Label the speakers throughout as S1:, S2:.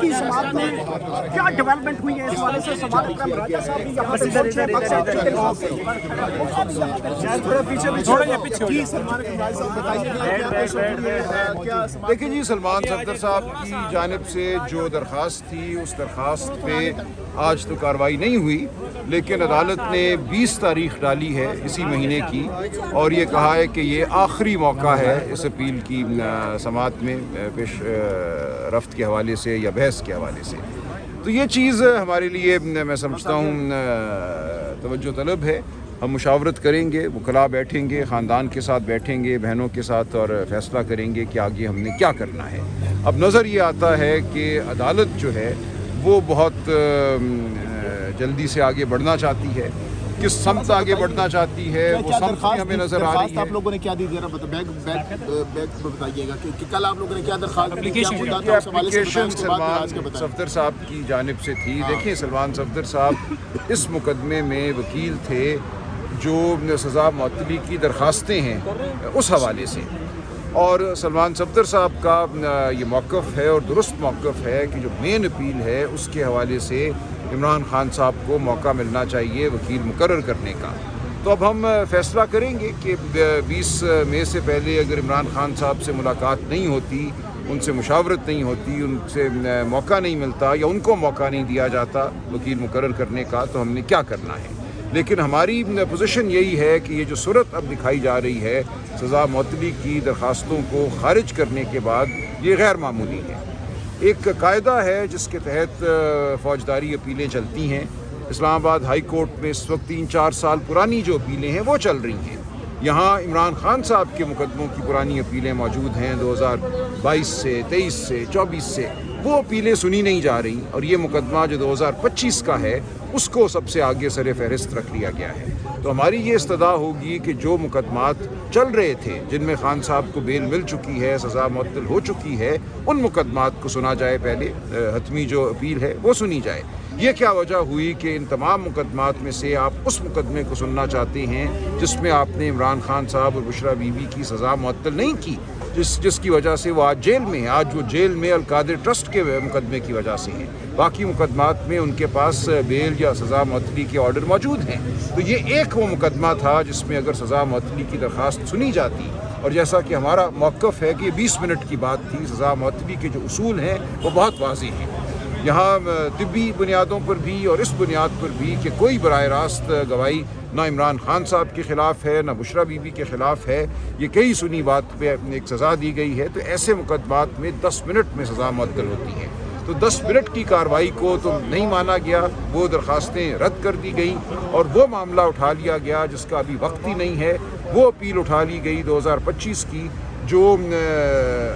S1: کی سماعت میں کیا ڈیولپمنٹ ہوئی ہے اس حوالے سے؟ سماعت اکرم راجہ صاحب بھی یہاں سے پہنچے ہیں، مقصد
S2: جی سلمان اکرم راجہ صاحب بتائیے.
S3: دیکھیں جی، سلمان صفدر صاحب کی جانب سے جو درخواست تھی اس درخواست پہ آج تو کارروائی نہیں ہوئی، لیکن عدالت نے 20 تاریخ ڈالی ہے اسی مہینے کی، اور یہ کہا ہے کہ یہ آخری موقع ہے اس اپیل کی سماعت میں پیش رفت کے حوالے سے یا بحث کے حوالے سے. تو یہ چیز ہمارے لیے میں سمجھتا ہوں توجہ طلب ہے. ہم مشاورت کریں گے، وکلاء بیٹھیں گے، خاندان کے ساتھ بیٹھیں گے، بہنوں کے ساتھ، اور فیصلہ کریں گے کہ آگے ہم نے کیا کرنا ہے. اب نظر یہ آتا ہے کہ عدالت جو ہے وہ بہت جلدی سے آگے بڑھنا چاہتی ہے. کس سمت آگے بڑھنا چاہتی ہے وہ سمت بھی ہمیں نظر آ رہی ہے.
S2: آپ لوگوں نے کیا دی ذرا بتائیے گا کہ کل آپ لوگوں نے کیا درخواست
S3: اپلیکیشن سلمان صفدر صاحب کی جانب سے تھی. دیکھیں، سلمان صفدر صاحب اس مقدمے میں وکیل تھے جو سزا معطلی کی درخواستیں ہیں اس حوالے سے، اور سلمان صفدر صاحب کا یہ موقف ہے اور درست موقف ہے کہ جو مین اپیل ہے اس کے حوالے سے عمران خان صاحب کو موقع ملنا چاہیے وکیل مقرر کرنے کا. تو اب ہم فیصلہ کریں گے کہ 20 مئی سے پہلے اگر عمران خان صاحب سے ملاقات نہیں ہوتی، ان سے مشاورت نہیں ہوتی، ان سے موقع نہیں ملتا یا ان کو موقع نہیں دیا جاتا وکیل مقرر کرنے کا، تو ہم نے کیا کرنا ہے. لیکن ہماری پوزیشن یہی ہے کہ یہ جو صورت اب دکھائی جا رہی ہے سزا معطلی کی درخواستوں کو خارج کرنے کے بعد، یہ غیر معمولی ہے. ایک قاعدہ ہے جس کے تحت فوجداری اپیلیں چلتی ہیں. اسلام آباد ہائی کورٹ میں اس وقت 3-4 سال پرانی جو اپیلیں ہیں وہ چل رہی ہیں. یہاں عمران خان صاحب کے مقدموں کی پرانی اپیلیں موجود ہیں 2022 سے، 23 سے، 24 سے. وہ اپیلیں سنی نہیں جا رہی، اور یہ مقدمہ جو 2025 کا ہے اس کو سب سے آگے سر فہرست رکھ لیا گیا ہے. تو ہماری یہ استدعا ہوگی کہ جو مقدمات چل رہے تھے جن میں خان صاحب کو بیل مل چکی ہے، سزا معطل ہو چکی ہے، ان مقدمات کو سنا جائے. پہلے حتمی جو اپیل ہے وہ سنی جائے. یہ کیا وجہ ہوئی کہ ان تمام مقدمات میں سے آپ اس مقدمے کو سننا چاہتے ہیں جس میں آپ نے عمران خان صاحب اور بشرا بی بی کی سزا معطل نہیں کی، جس کی وجہ سے وہ آج جیل میں ہیں. آج وہ جیل میں القادر ٹرسٹ کے مقدمے کی وجہ سے ہیں. باقی مقدمات میں ان کے پاس بیل یا سزا معطلی کے آرڈر موجود ہیں. تو یہ ایک وہ مقدمہ تھا جس میں اگر سزا معطلی کی درخواست سنی جاتی، اور جیسا کہ ہمارا موقف ہے کہ یہ 20 منٹ کی بات تھی. سزا معطلی کے جو اصول ہیں وہ بہت واضح ہیں. یہاں طبی بنیادوں پر بھی اور اس بنیاد پر بھی کہ کوئی براہ راست گواہی نہ عمران خان صاحب کے خلاف ہے نہ بشرا بی بی کے خلاف ہے، یہ کئی سنی بات پہ ایک سزا دی گئی ہے. تو ایسے مقدمات میں 10 منٹ میں سزا معطل ہوتی ہے. تو 10 منٹ کی کارروائی کو تو نہیں مانا گیا، وہ درخواستیں رد کر دی گئیں، اور وہ معاملہ اٹھا لیا گیا جس کا ابھی وقت ہی نہیں ہے. وہ اپیل اٹھا لی گئی 2025 کی جو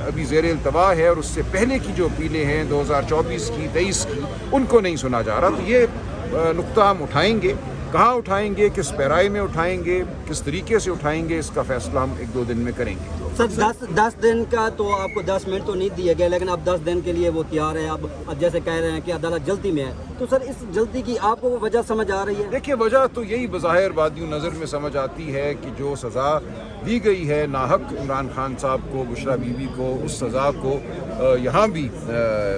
S3: ابھی زیر التوا ہے، اور اس سے پہلے کی جو اپیلیں ہیں 2024 کی، 23 کی، ان کو نہیں سنا جا رہا. تو یہ نقطہ ہم اٹھائیں گے. کہاں اٹھائیں گے، کس پیرائی میں اٹھائیں گے، کس طریقے سے اٹھائیں گے، اس کا فیصلہ ہم 1-2 دن میں کریں گے.
S4: سر 10 دن کا تو آپ کو 10 منٹ تو نہیں دیے گئے، لیکن اب 10 دن کے لیے وہ تیار ہے. اب جیسے کہہ رہے ہیں کہ عدالت جلدی میں ہے، تو سر اس جلدی کی آپ کو وہ وجہ سمجھ آ رہی ہے؟
S3: دیکھیے، وجہ تو یہی بظاہر بادیوں نظر میں سمجھ آتی ہے کہ جو سزا دی گئی ہے ناحق عمران خان صاحب کو، بشرا بی بی کو، اس سزا کو یہاں بھی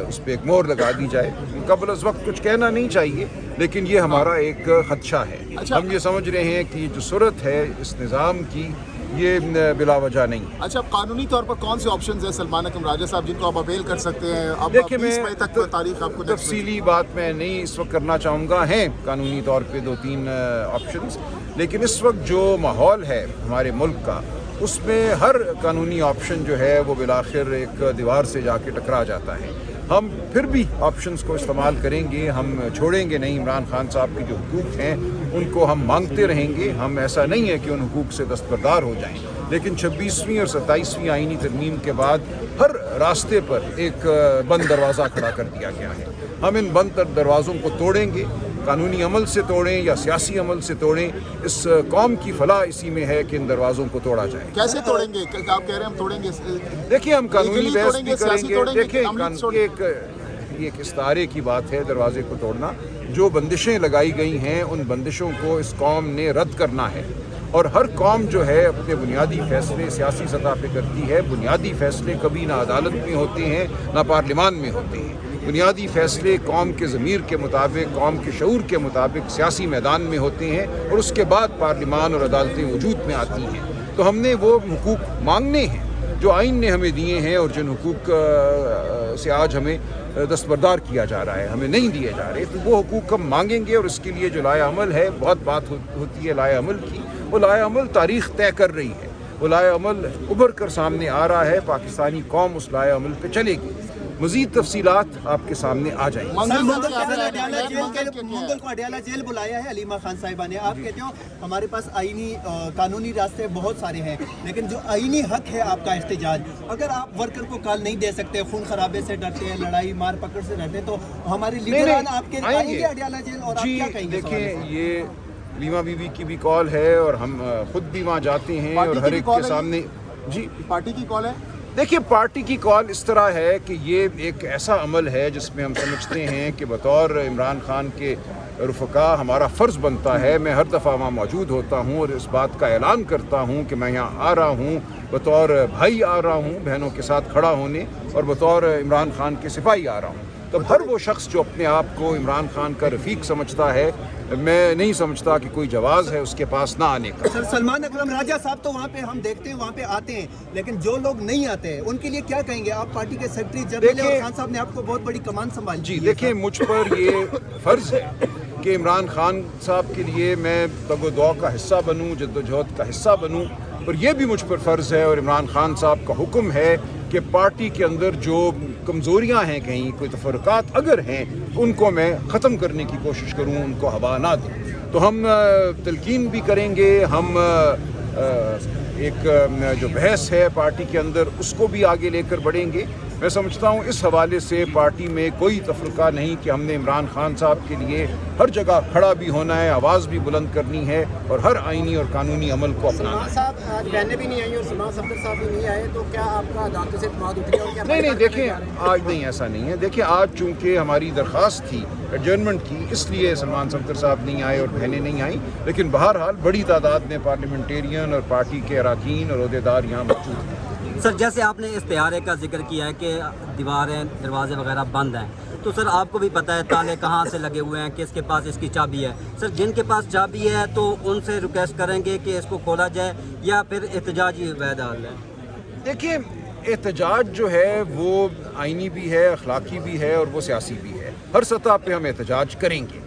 S3: اس پہ ایک مہر لگا دی جائے. قبل از وقت کچھ کہنا نہیں چاہیے، لیکن یہ ہمارا ایک خدشہ ہے. ہم یہ سمجھ رہے ہیں کہ جو صورت ہے اس نظام کی، یہ بلا وجہ نہیں.
S2: اچھا، قانونی طور پر کون سے آپشنز ہیں سلمان اکرم راجہ صاحب جن کو آپ اویل کر سکتے ہیں؟ اب
S3: دیکھیں،
S2: 20 مئی تک تاریخ آپ کو
S3: تفصیلی بات میں نہیں اس وقت کرنا چاہوں گا. ہیں قانونی طور پہ 2-3 آپشنز، لیکن اس وقت جو ماحول ہے ہمارے ملک کا، اس میں ہر قانونی آپشن جو ہے وہ بالآخر ایک دیوار سے جا کے ٹکرا جاتا ہے. ہم پھر بھی آپشنز کو استعمال کریں گے. ہم چھوڑیں گے نہیں. عمران خان صاحب کے جو حقوق ہیں ان کو ہم مانگتے رہیں گے. ہم ایسا نہیں ہے کہ ان حقوق سے دستبردار ہو جائیں، لیکن 26ویں اور 27ویں آئینی ترمیم کے بعد ہر راستے پر ایک بند دروازہ کھڑا کر دیا گیا ہے. ہم ان بند دروازوں کو توڑیں گے، قانونی عمل سے توڑیں یا سیاسی عمل سے توڑیں. اس قوم کی فلاح اسی میں ہے کہ ان دروازوں کو توڑا جائے.
S2: کیسے توڑیں گے؟ آپ کہہ رہے ہیں ہم توڑیں گے.
S3: دیکھیے، ہم قانونی بحث بھی کریں گے. دیکھیں، یہ ایک استعارے کی بات ہے دروازے کو توڑنا. جو بندشیں لگائی گئی ہیں ان بندشوں کو اس قوم نے رد کرنا ہے. اور ہر قوم جو ہے اپنے بنیادی فیصلے سیاسی سطح پہ کرتی ہے. بنیادی فیصلے کبھی نہ عدالت میں ہوتے ہیں نہ پارلیمان میں ہوتے ہیں. بنیادی فیصلے قوم کے ضمیر کے مطابق، قوم کے شعور کے مطابق سیاسی میدان میں ہوتے ہیں اور اس کے بعد پارلیمان اور عدالتیں وجود میں آتی ہیں۔ تو ہم نے وہ حقوق مانگنے ہیں جو آئین نے ہمیں دیے ہیں اور جن حقوق سے آج ہمیں دستبردار کیا جا رہا ہے، ہمیں نہیں دیے جا رہے، تو وہ حقوق ہم مانگیں گے۔ اور اس کے لیے جو لائحہ عمل ہے، بہت بات ہوتی ہے لائحہ عمل کی، وہ لائحہ عمل تاریخ طے کر رہی ہے، وہ لائحہ عمل ابھر کر سامنے آ رہا ہے، پاکستانی قوم اس لائحہ عمل پہ چلے گی۔ مزید تفصیلات آپ کے سامنے آ جائیں گی۔
S5: منگل کو اڈیالہ جیل بلایا ہے علیمہ خان صاحبہ نے، آپ کہتے ہو ہمارے پاس آئینی قانونی راستے بہت سارے ہیں، لیکن جو آئینی حق ہے آپ کا احتجاج، اگر آپ ورکر کو کال نہیں دے سکتے، خون خرابے سے ڈرتے ہیں، لڑائی مار پکڑ سے ڈرتے ہیں، تو ہمارے لیڈران آپ کے آئیں گے اڈیالہ جیل اور آپ کیا کہیں گے؟
S3: دیکھیں، یہ علیمہ بی بی کی بھی کال ہے اور ہم خود بھی وہاں جاتے ہیں اور ہر ایک کے سامنے جی
S2: پارٹی کی کال ہے؟
S3: دیکھیے، پارٹی کی کال اس طرح ہے کہ یہ ایک ایسا عمل ہے جس میں ہم سمجھتے ہیں کہ بطور عمران خان کے رفقا ہمارا فرض بنتا ہے، میں ہر دفعہ وہاں موجود ہوتا ہوں اور اس بات کا اعلان کرتا ہوں کہ میں یہاں آ رہا ہوں، بطور بھائی آ رہا ہوں، بہنوں کے ساتھ کھڑا ہونے، اور بطور عمران خان کے سپاہی آ رہا ہوں۔ تو ہر وہ شخص جو اپنے آپ کو عمران خان کا رفیق سمجھتا ہے، میں نہیں سمجھتا کہ کوئی جواز ہے اس کے پاس نہ آنے کا۔
S5: سر، سلمان اکرم راجہ صاحب تو وہاں پہ ہم دیکھتے ہیں، وہاں پہ آتے ہیں، لیکن جو لوگ نہیں آتے ہیں ان کے لیے کیا کہیں گے؟ آپ پارٹی کے سیکرٹری جنرل ہیں اور خان صاحب نے آپ کو بہت بڑی کمان سنبھالی
S3: جی دیکھیں، مجھ پر یہ فرض ہے کہ عمران خان صاحب کے لیے میں تگ و دو کا حصہ بنوں، جد و جہد کا حصہ بنوں، اور یہ بھی مجھ پر فرض ہے اور عمران خان صاحب کا حکم ہے کہ پارٹی کے اندر جو کمزوریاں ہیں، کہیں کوئی تفرقات اگر ہیں، ان کو میں ختم کرنے کی کوشش کروں، ان کو ہوا نہ دوں۔ تو ہم تلقین بھی کریں گے، ہم ایک جو بحث ہے پارٹی کے اندر اس کو بھی آگے لے کر بڑھیں گے۔ میں سمجھتا ہوں اس حوالے سے پارٹی میں کوئی تفرقہ نہیں کہ ہم نے عمران خان صاحب کے لیے ہر جگہ کھڑا بھی ہونا ہے، آواز بھی بلند کرنی ہے اور ہر آئینی اور قانونی عمل کو اپنانا ہے۔
S1: صاحب آج بہنیں بھی نہیں آئی اور سلمان صفدر صاحب بھی نہیں آئے، تو کیا آپ کا عدالتوں سے اعتماد اٹھ گیا اور کیا؟
S3: نہیں دیکھیں، آج نہیں، ایسا نہیں ہے۔ دیکھیں، آج چونکہ ہماری درخواست تھی ایڈجرنمنٹ کی، اس لیے سلمان صفدر صاحب نہیں آئے اور بہنیں نہیں آئیں، لیکن بہرحال بڑی تعداد میں پارلیمنٹیرین اور پارٹی کے اراکین اور عہدیدار یہاں موجود ہیں۔
S4: سر، جیسے آپ نے استعارے کا ذکر کیا ہے کہ دیواریں، دروازے وغیرہ بند ہیں، تو سر آپ کو بھی پتہ ہے تالے کہاں سے لگے ہوئے ہیں، کس کے پاس اس کی چابی ہے۔ سر، جن کے پاس چابی ہے تو ان سے ریکویسٹ کریں گے کہ اس کو کھولا جائے یا پھر احتجاج ہی وید حال ہے؟
S3: دیکھیں، احتجاج جو ہے وہ آئینی بھی ہے، اخلاقی بھی ہے اور وہ سیاسی بھی ہے۔ ہر سطح پہ ہم احتجاج کریں گے۔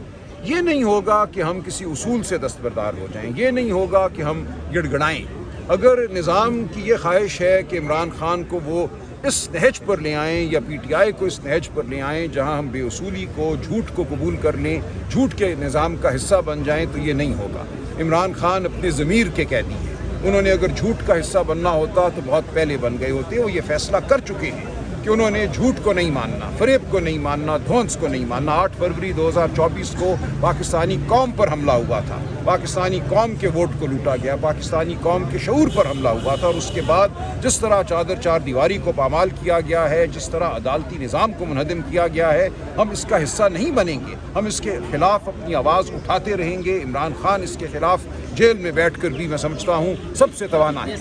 S3: یہ نہیں ہوگا کہ ہم کسی اصول سے دستبردار ہو جائیں، یہ نہیں ہوگا کہ ہم گڑ گڑائیں۔ اگر نظام کی یہ خواہش ہے کہ عمران خان کو وہ اس نہج پر لے آئیں یا پی ٹی آئی کو اس نہج پر لے آئیں جہاں ہم بے اصولی کو، جھوٹ کو قبول کر لیں، جھوٹ کے نظام کا حصہ بن جائیں، تو یہ نہیں ہوگا۔ عمران خان اپنے ضمیر کے قیدی ہیں، انہوں نے اگر جھوٹ کا حصہ بننا ہوتا تو بہت پہلے بن گئے ہوتے۔ وہ یہ فیصلہ کر چکے ہیں کہ انہوں نے جھوٹ کو نہیں ماننا، فریب کو نہیں ماننا، دھونس کو نہیں ماننا۔ 8 فروری 2024 کو پاکستانی قوم پر حملہ ہوا تھا، پاکستانی قوم کے ووٹ کو لوٹا گیا، پاکستانی قوم کے شعور پر حملہ ہوا تھا، اور اس کے بعد جس طرح چادر چار دیواری کو پامال کیا گیا ہے، جس طرح عدالتی نظام کو منہدم کیا گیا ہے، ہم اس کا حصہ نہیں بنیں گے۔ ہم اس کے خلاف اپنی آواز اٹھاتے رہیں گے۔ عمران خان اس کے خلاف جیل میں بیٹھ کر بھی میں سمجھتا ہوں سب سے توانا ہے،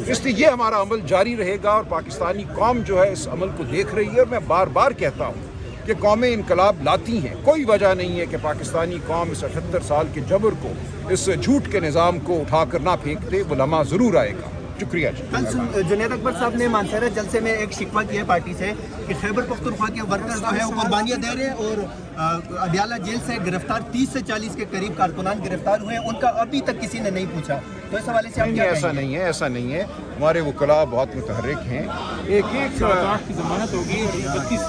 S3: اس لیے یہ ہمارا عمل جاری رہے گا اور پاکستانی قوم جو ہے اس عمل کو دیکھ رہی ہے۔ اور میں بار بار کہتا ہوں کہ قومیں انقلاب لاتی ہیں، کوئی وجہ نہیں ہے کہ پاکستانی قوم اس 78 سال کے جبر کو، اس جھوٹ کے نظام کو اٹھا کر نہ پھینک دے۔ وہ لمحہ ضرور آئے گا۔ شکریہ جی۔
S5: کل جنید اکبر صاحب نے مانسہرہ جلسے میں ایک شکوہ کیا ہے پارٹی سے کہ خیبر پختونخوا کے ورکر جو ہے وہ قربانیاں دے رہے ہیں اور اڈیالہ جیل سے گرفتار 30 سے 40 کے قریب کارکنان گرفتار ہوئے ہیں، ان کا ابھی تک کسی نے نہیں پوچھا، تو اس حوالے سے آپ کیا
S3: ایسا
S5: کہیں گے؟
S3: نہیں ہے، ایسا نہیں ہے۔ ہمارے وکلاء بہت متحرک ہیں، ایک ایک
S6: کی ضمانت ہوگی اور 32